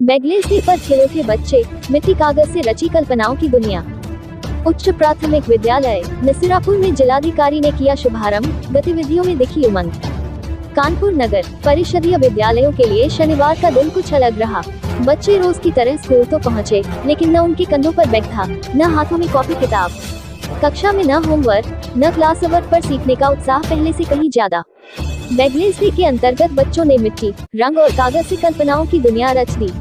Bagless day पर खेलों के बच्चे, मिट्टी कागज से रची कल्पनाओं की दुनिया। उच्च प्राथमिक विद्यालय नसीरापुर में जिलाधिकारी ने किया शुभारंभ, गतिविधियों में दिखी उमंग। कानपुर नगर परिषदीय विद्यालयों के लिए शनिवार का दिन कुछ अलग रहा। बच्चे रोज की तरह स्कूल तो पहुँचे, लेकिन न उनके कंधों पर बैग था, न हाथों में कॉपी किताब। कक्षा में न होमवर्क, न क्लास अवर पर सीखने का उत्साह पहले से कहीं ज्यादा। बैगलेस डे के अंतर्गत बच्चों ने मिट्टी, रंग और कागज से कल्पनाओं की दुनिया रच दी।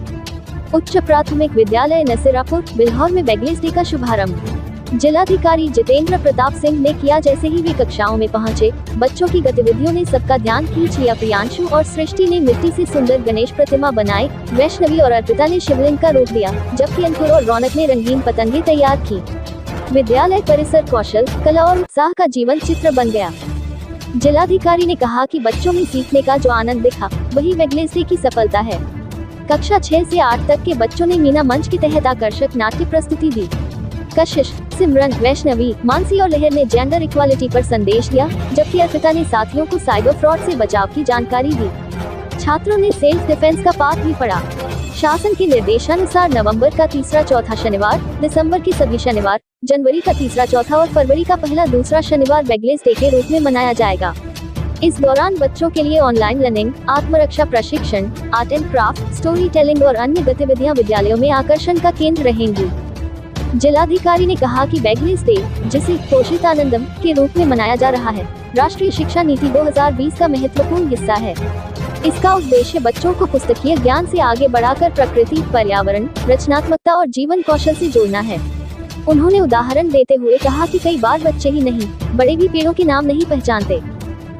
उच्च प्राथमिक विद्यालय नसीरापुर बिल्हौर में बैगलेस डे का शुभारंभ जिलाधिकारी जितेंद्र प्रताप सिंह ने किया। जैसे ही वे कक्षाओं में पहुंचे, बच्चों की गतिविधियों ने सबका ध्यान खींच लिया। प्रियांशु और सृष्टि ने मिट्टी से सुंदर गणेश प्रतिमा बनाई, वैष्णवी और अर्पिता ने शिवलिंग का रूप लिया, जबकि अंकुर और रौनक ने रंगीन पतंगे तैयार की। विद्यालय परिसर कौशल, कला और उत्साह का जीवन चित्र बन गया। जिलाधिकारी ने कहा कि बच्चों में सीखने का जो आनंद दिखा, वही बैगलेस डे की सफलता है। कक्षा 6 से 8 तक के बच्चों ने मीना मंच के तहत आकर्षक नाट्य प्रस्तुति दी। कशिश, सिमरन, वैष्णवी, मानसी और लहर ने जेंडर इक्वालिटी पर संदेश दिया, जबकि अर्पिता ने साथियों को साइबर फ्रॉड से बचाव की जानकारी दी। छात्रों ने सेल्फ डिफेंस का पाठ भी पढ़ा। शासन के निर्देशानुसार नवंबर का तीसरा चौथा शनिवार, दिसंबर के सभी शनिवार, जनवरी का तीसरा चौथा और फरवरी का पहला दूसरा शनिवार बैगलेस डे के रूप में मनाया जाएगा। इस दौरान बच्चों के लिए ऑनलाइन लर्निंग, आत्मरक्षा प्रशिक्षण, art and craft, story telling और अन्य गतिविधियां विद्यालयों में आकर्षण का केंद्र रहेंगी। जिलाधिकारी ने कहा कि बैगलेस डे, जिसे पोषित आनंदम के रूप में मनाया जा रहा है, राष्ट्रीय शिक्षा नीति 2020 का महत्वपूर्ण हिस्सा है। इसका उद्देश्य बच्चों को पुस्तकीय ज्ञान से आगे बढ़ाकर प्रकृति, पर्यावरण, रचनात्मकता और जीवन कौशल से जोड़ना है। उन्होंने उदाहरण देते हुए कहा कि कई बार बच्चे ही नहीं, बड़े भी पेड़ों के नाम नहीं पहचानते।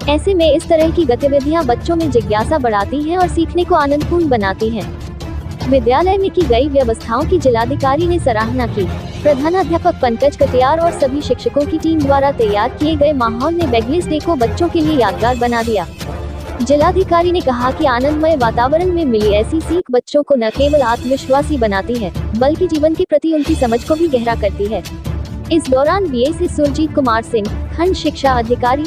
ऐसे में इस तरह की गतिविधियां बच्चों में जिज्ञासा बढ़ाती हैं और सीखने को आनंदपूर्ण बनाती हैं। विद्यालय में की गई व्यवस्थाओं की जिलाधिकारी ने सराहना की। प्रधानाध्यापक पंकज कटियार और सभी शिक्षकों की टीम द्वारा तैयार किए गए माहौल ने बैगलेस डे को बच्चों के लिए यादगार बना दिया। जिलाधिकारी ने कहा कि आनंदमय वातावरण में मिली ऐसी सीख बच्चों को न केवल आत्मविश्वासी बनाती है, बल्कि जीवन के प्रति उनकी समझ को भी गहरा करती है। इस दौरान बीए से सुरजीत कुमार सिंह, खंड शिक्षा अधिकारी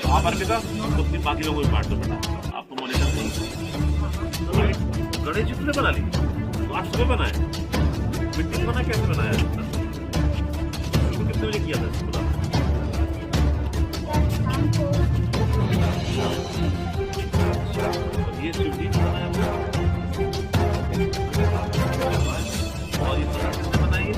आप अर्पिता उसके बाकी लोगों को बांट दो बेटा, आपको मॉनिटर नहीं। गणेश जी तुमने बना ली, आज सुबह बनाए, मिट्टी बना कैसे बनाया? कितने बजे किया था इसको? ये शिव जी ने बनाया और ये किसने बनाई है?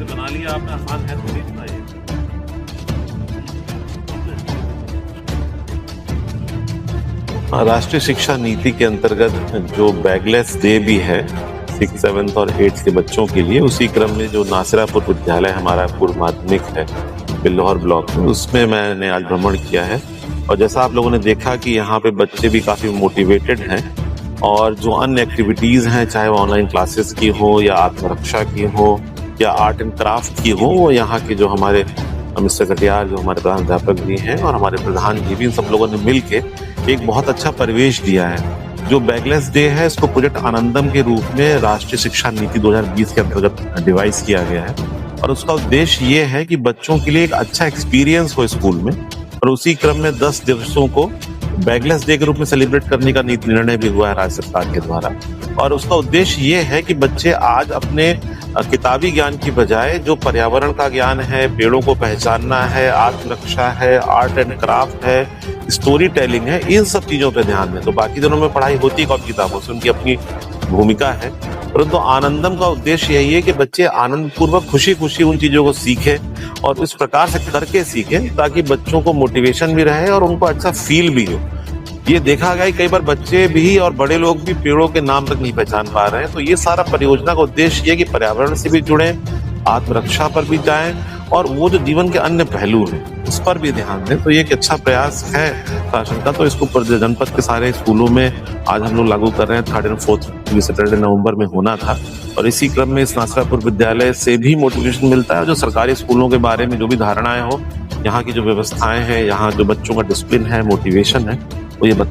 बना लिया आपने, आसान है तो नहीं बनाइए। राष्ट्रीय शिक्षा नीति के अंतर्गत जो बैगलेस डे भी है 6th, 7th और 8th के बच्चों के लिए, उसी क्रम में जो नासिरापुर विद्यालय हमारा पूर्व माध्यमिक है बिल्हौर ब्लॉक में, उसमें मैंने आज भ्रमण किया है। और जैसा आप लोगों ने देखा कि यहाँ पे बच्चे भी काफी मोटिवेटेड हैं और जो अन्य एक्टिविटीज हैं, चाहे वो ऑनलाइन क्लासेस की हो या आत्मरक्षा की हो या आर्ट एंड क्राफ्ट की हो, वो यहाँ के जो हमारे मिस्टर कटियार, जो हमारे प्रधानाध्यापक भी हैं और हमारे प्रधान जी भी, इन सब लोगों ने मिलके एक बहुत अच्छा परिवेश दिया है। जो बैगलेस डे है, इसको प्रोजेक्ट आनंदम के रूप में राष्ट्रीय शिक्षा नीति 2020 के अंतर्गत डिवाइस किया गया है और उसका उद्देश्य ये है कि बच्चों के लिए एक अच्छा एक्सपीरियंस हो स्कूल में। और उसी क्रम में 10 दिवसों को बैगलेस डे के रूप में सेलिब्रेट करने का नीति निर्णय भी हुआ है राज्य सरकार के द्वारा। और उसका उद्देश्य ये है कि बच्चे आज अपने किताबी ज्ञान की बजाय जो पर्यावरण का ज्ञान है, पेड़ों को पहचानना है, आत्मरक्षा है, आर्ट एंड क्राफ्ट है, स्टोरी टेलिंग है, इन सब चीजों पे ध्यान दें। तो बाकी दिनों में पढ़ाई होती है कॉपी किताबों से, उनकी अपनी भूमिका है, परंतु आनंदम का उद्देश्य यही है कि बच्चे आनंद पूर्वक खुशी खुशी उन चीजों को सीखें और इस प्रकार से करके सीखें ताकि बच्चों को मोटिवेशन भी रहे और उनको अच्छा फील भी हो। ये देखा गया है कई बार बच्चे भी और बड़े लोग भी पेड़ों के नाम तक नहीं पहचान पा रहे हैं, तो ये सारा परियोजना का उद्देश्य ये कि पर्यावरण से भी जुड़े, आत्मरक्षा पर भी जाएं और वो जो जीवन के अन्य पहलू हैं उस पर भी ध्यान दें। तो ये एक अच्छा प्रयास है शासन का, तो इसको जनपद के सारे स्कूलों में आज हम लोग लागू कर रहे हैं। 3rd और 4th सैटरडे नवंबर में होना था और इसी क्रम में इस नासरापुर विद्यालय से भी मोटिवेशन मिलता है। जो सरकारी स्कूलों के बारे में जो भी धारणाएं हो, यहाँ की जो व्यवस्थाएं हैं, यहाँ जो बच्चों का डिसिप्लिन है, मोटिवेशन है, वो ये बता